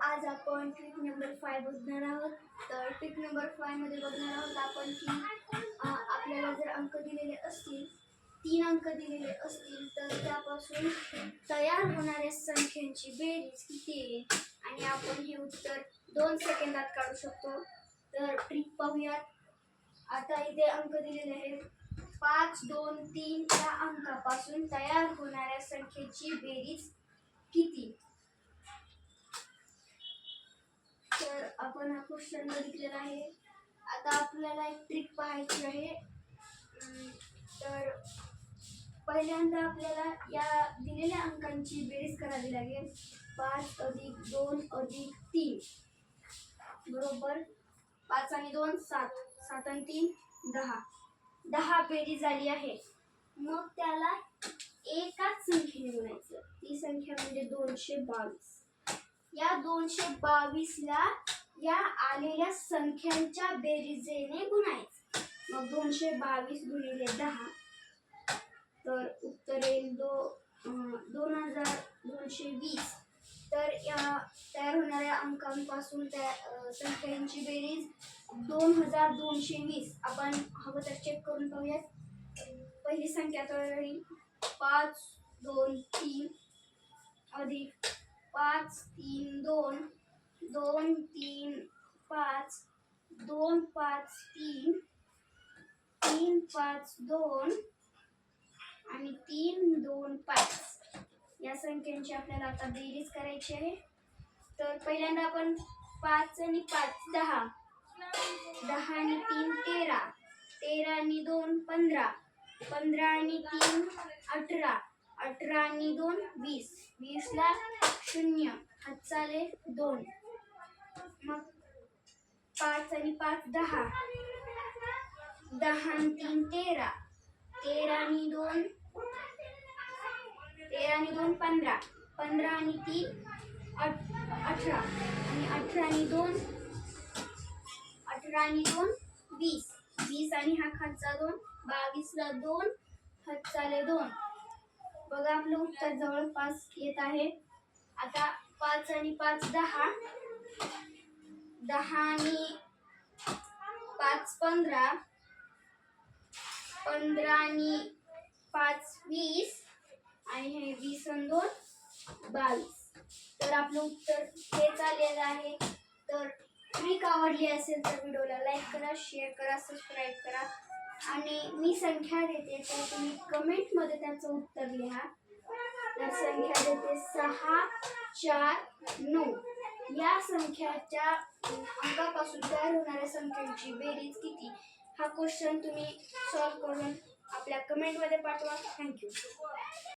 आज आपण trick number 5 बघणार आहोत. तर ट्रिक नंबर 5 मध्ये बघणार आहोत आपण की आपल्याला जर अंक दिलेले असतील, 3 अंक दिलेले असतील, तर त्यापासून तयार होणाऱ्या संख्यांची बेरीज किती आहे आणि आपण हे उत्तर 2 सेकंदात काढू शकतो. तर ट्रिक पाहूयात. आता इथे अंक दिलेले आहेत. 5, 2, 3 या अंकापासून तयार होणाऱ्या संख्येची बेरीज किती? तर आपण हा क्वेश्चन बघितलेला आहे. आता आपल्याला एक ट्रिक पाहायची आहे. तर पहिल्यांदा आपल्याला या दिलेल्या अंकांची बेरीज करावी लागेल. 5 अधिक 2 अधिक 3 बरोबर 5 आणि 2 7, 7 आणि 3 10. 10 बेरीज झाली आहे. मग त्याला एकाच संख्येने गुणायचं. ती संख्या म्हणजे 222. या 222 ला या आलेल्या संख्यांच्या बेरीजेने गुणायचं. मग 222 गुणिले 10 तर उत्तर येईल 2220. तर या तयार होणाऱ्या अंकांपासून त्या संख्यांची बेरीज 2220. आपण हवं तर चेक करून पाहूयात. पहिली संख्या तर येईल 5, 2, 3 अधिक 5, 3, 2, 2, 3, 5, 2, 5, 3, 3, 5, 2 आणि 3, 2, 5 या संख्यांची आपल्याला आता बेरीज करायची आहे. तर पहिल्यांदा आपण 5 आणि 5 10, 10 आणि 3 13, 13 आणि 2 15, 15 आणि 3 18, 18 आणि 2 20, 20 ला 0 हातचाले 2. मग 5 आणि 5 10, 10 आणि 3 13, 13 आणि 2 15, 15 आणि 3 18 आणि 18 आणि 2 20, 20 आणि हा खालचा 2 22 ला 2 हातचाले 2. बघा आपलं उत्तर जवळपास येत आहे. आता 5 आणि 5 10, 10 आणि 5 15, 15 आणि 5 20 आणि हे 20 आणि 2 22. तर आपलं उत्तर हेच आलेलं आहे. तर ट्रिक आवडली असेल तर व्हिडिओला लाईक करा, शेअर करा, सबस्क्राईब करा आणि मी संख्या देते तर तुम्ही कमेंटमध्ये त्याचं उत्तर लिहा. तर संख्या देते 6, 4, 9 या संख्याच्या अंकापासून तयार होणाऱ्या संख्यांची बेरीज किती? हा क्वेश्चन तुम्ही सॉल्व्ह करून आपल्या कमेंटमध्ये पाठवा. थँक्यू.